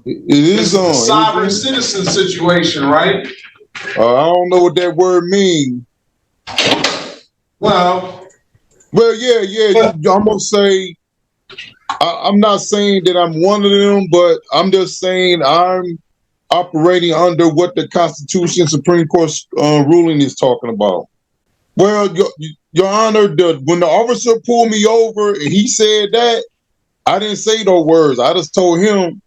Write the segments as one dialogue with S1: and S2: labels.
S1: It is on.
S2: Sovereign citizen situation, right?
S1: I don't know what that word means.
S2: Well,
S1: yeah. I'm gonna say I'm not saying that I'm one of them, but I'm just saying I'm operating under what the Constitution Supreme Court ruling is talking about. Well, Your Honor, when the officer pulled me over and he said that, I didn't say those words. I just told him.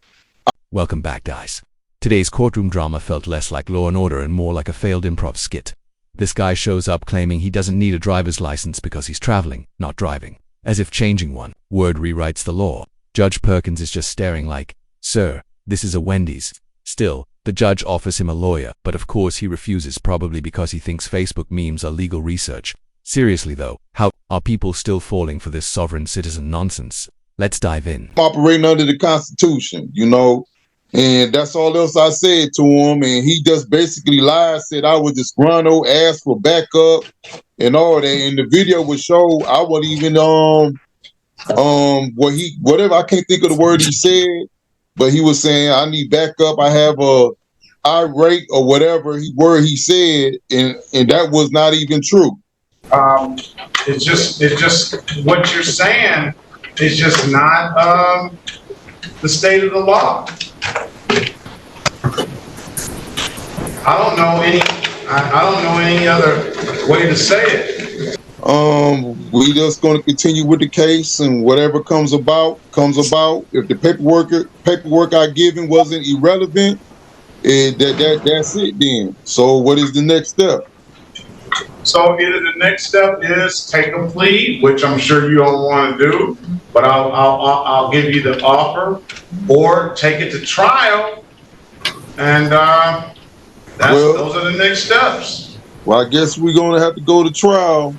S3: Welcome back, guys. Today's courtroom drama felt less like Law and Order and more like a failed improv skit. This guy shows up claiming he doesn't need a driver's license because he's traveling, not driving. As if changing one word rewrites the law. Judge Perkins is just staring like, "Sir, this is a Wendy's." Still, the judge offers him a lawyer, but of course he refuses, probably because he thinks Facebook memes are legal research. Seriously though, how are people still falling for this sovereign citizen nonsense? Let's dive in.
S1: I'm operating under the Constitution, and that's all else I said to him, and he just basically lied, said I was disgruntled, asked for backup and all that. And the video would show I wasn't even whatever, I can't think of the word he said, but he was saying I need backup, I have a irate or whatever word he said, and that was not even true.
S2: It's just what you're saying is just not the state of the law. I don't know any other way to say it.
S1: We just going to continue with the case, and whatever comes about. If the paperwork I given wasn't irrelevant, that's it then. So what is the next step?
S2: So either the next step is take a plea, which I'm sure you don't want to do, but I'll give you the offer, or take it to trial, and those are the next steps.
S1: Well, I guess we're going to have to go to trial.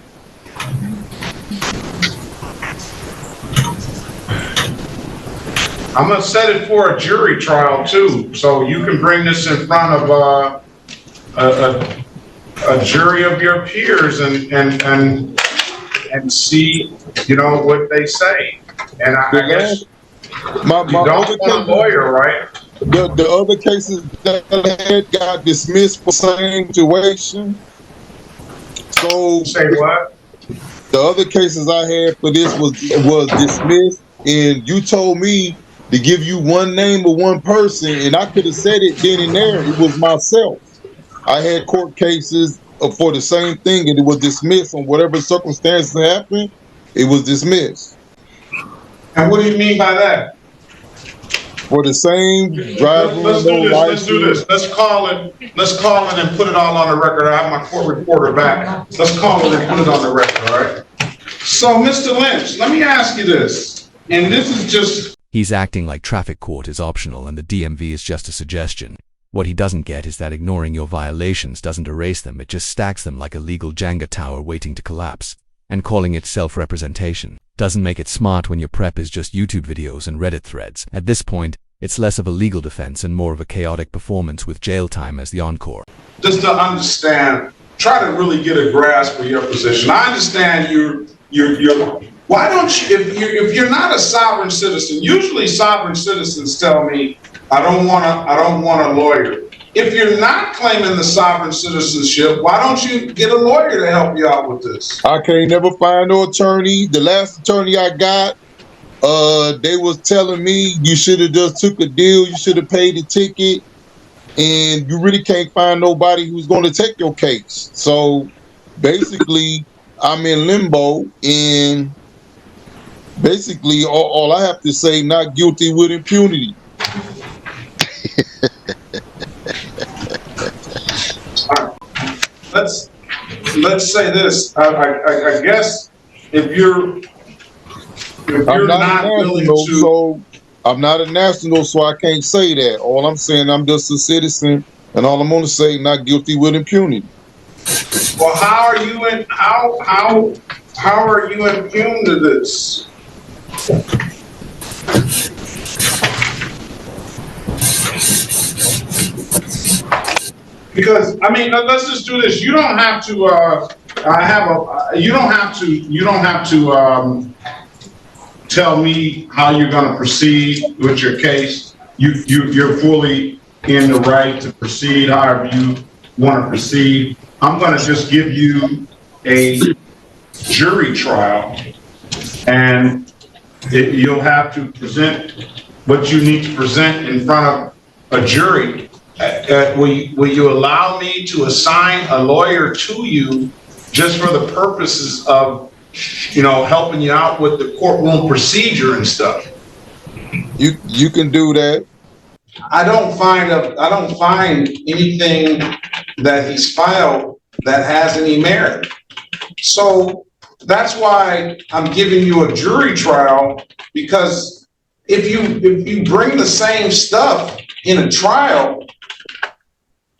S2: I'm going to set it for a jury trial too, so you can bring this in front of a jury of your peers and see, what they say. And I guess you don't want a lawyer, right?
S1: The other cases that I had got dismissed for same situation. So
S2: say what?
S1: The other cases I had for this was dismissed, and you told me to give you one name of one person, and I could have said it then and there. It was myself. I had court cases for the same thing, and it was dismissed on whatever circumstances happened. It was dismissed.
S2: And what do you mean by that?
S1: For the same driver.
S2: Let's do this. Let's call it and put it all on the record. I have my court reporter back. Let's call it and put it on the record, all right? So, Mr. Lynch, let me ask you this, and this is just...
S3: He's acting like traffic court is optional and the DMV is just a suggestion. What he doesn't get is that ignoring your violations doesn't erase them, it just stacks them like a legal Jenga tower waiting to collapse. And calling it self-representation doesn't make it smart when your prep is just YouTube videos and Reddit threads. At this point, it's less of a legal defense and more of a chaotic performance with jail time as the encore.
S2: Just to understand, try to really get a grasp of your position. I understand you're why don't you, if you're not a sovereign citizen, usually sovereign citizens tell me, I don't want a lawyer. If you're not claiming the sovereign citizenship, why don't you get a lawyer to help you out with this?
S1: I can't never find no attorney. The last attorney I got, they was telling me you should have just took a deal, you should have paid the ticket, and you really can't find nobody who's going to take your case. So basically, I'm in limbo, and basically all I have to say, not guilty with impunity.
S2: Let's say this. I guess if you're not willing to,
S1: so I'm not a national, so I can't say that. All I'm saying, I'm just a citizen, and all I'm going to say, not guilty with impunity.
S2: Well, how are you immune to this? Because I mean, let's just do this. You don't have to. You don't have to tell me how you're going to proceed with your case. you're fully in the right to proceed however you want to proceed. I'm going to just give you a jury trial, and you'll have to present what you need to present in front of a jury. Will you allow me to assign a lawyer to you just for the purposes of, helping you out with the courtroom procedure and stuff?
S1: You can do that.
S2: I don't find anything that he's filed that has any merit. So that's why I'm giving you a jury trial, because if you bring the same stuff in a trial,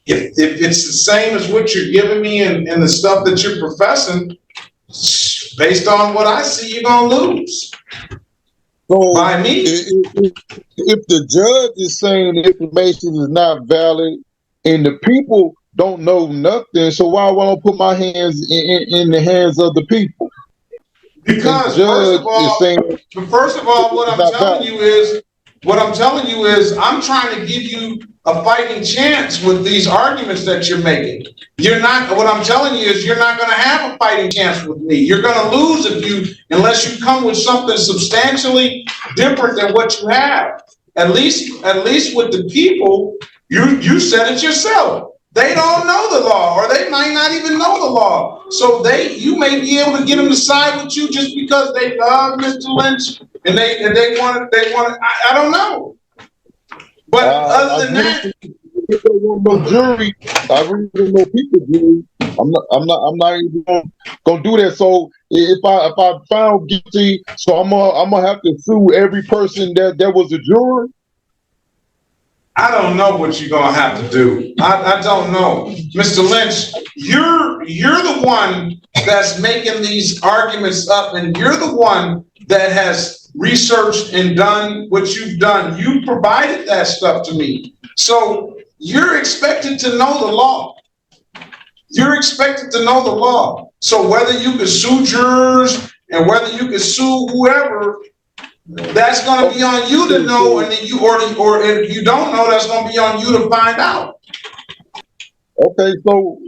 S2: if it's the same as what you're giving me and the stuff that you're professing, based on what I see, you're gonna lose.
S1: So
S2: by me.
S1: If the judge is saying the information is not valid and the people don't know nothing, so why won't I put my hands in the hands of the people?
S2: Because first of all, what I'm telling you is I'm trying to give you a fighting chance with these arguments that you're making. What I'm telling you is you're not going to have a fighting chance with me. You're going to lose unless you come with something substantially different than what you have. At least with the people, you said it yourself. They don't know the law, or they might not even know the law. So you may be able to get them to side with you just because they love Mr. Lynch and they want I don't know. But other than that,
S1: no jury. I really don't know people jury. I'm not even gonna do that. So if I found guilty, so I'm gonna have to sue every person that was a juror.
S2: I don't know what you're gonna have to do. I don't know, Mr. Lynch. You're the one that's making these arguments up, and you're the one that has researched and done what you've done. You provided that stuff to me, so you're expected to know the law. You're expected to know the law. So whether you can sue jurors and whether you can sue whoever, that's going to be on you to know, and then or if you don't know, that's going to be on you to find out.
S1: Okay, so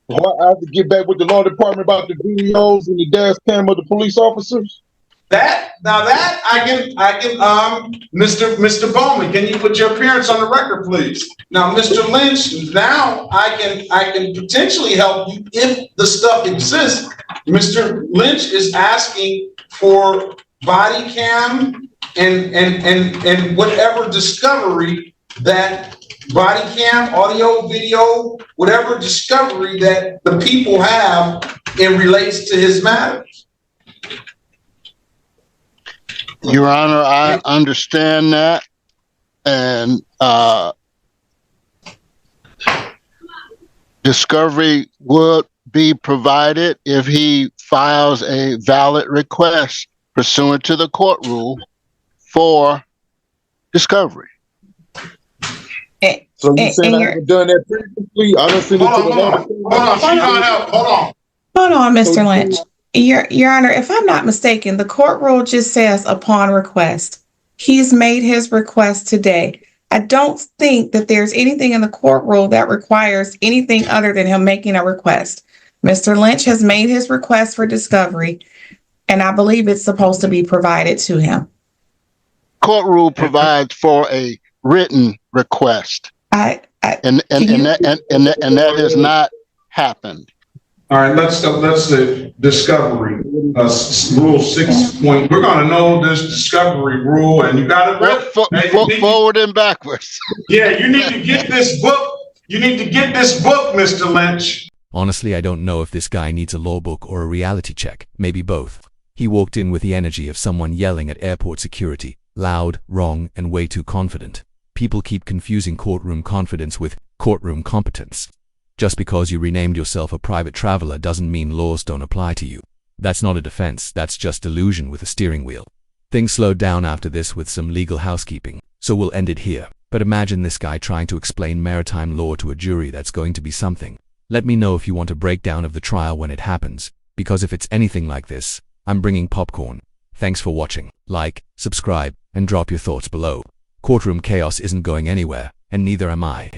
S1: I have to get back with the law department about the videos and the dash cam of the police officers.
S2: That I can Mr. Bowman, can you put your appearance on the record, please? Now, Mr. Lynch, now I can potentially help you if the stuff exists. Mr. Lynch is asking for body cam and whatever discovery that body cam, audio, video, whatever discovery that the people have in relates to his matters.
S4: Your Honor, I understand that, and discovery would be provided if he files a valid request pursuant to the court rule for discovery.
S1: So you saying I haven't done that previously? I don't see
S2: Hold
S5: on, Mr. Lynch. Your Honor, if I'm not mistaken, the court rule just says upon request. He's made his request today. I don't think that there's anything in the court rule that requires anything other than him making a request. Mr. Lynch has made his request for discovery, and I believe it's supposed to be provided to him.
S4: Court rule provides for a written request, and that has not happened.
S2: All right, let's discovery rule 6 point. We're gonna know this discovery rule, and you got to
S4: forward and backwards.
S2: Yeah, you need to get this book. You need to get this book, Mr. Lynch.
S3: Honestly, I don't know if this guy needs a law book or a reality check. Maybe both. He walked in with the energy of someone yelling at airport security. Loud, wrong, and way too confident. People keep confusing courtroom confidence with courtroom competence. Just because you renamed yourself a private traveler doesn't mean laws don't apply to you. That's not a defense, that's just delusion with a steering wheel. Things slowed down after this with some legal housekeeping, so we'll end it here. But imagine this guy trying to explain maritime law to a jury. That's going to be something. Let me know if you want a breakdown of the trial when it happens, because if it's anything like this, I'm bringing popcorn. Thanks for watching. Like, subscribe, and drop your thoughts below. Courtroom chaos isn't going anywhere, and neither am I.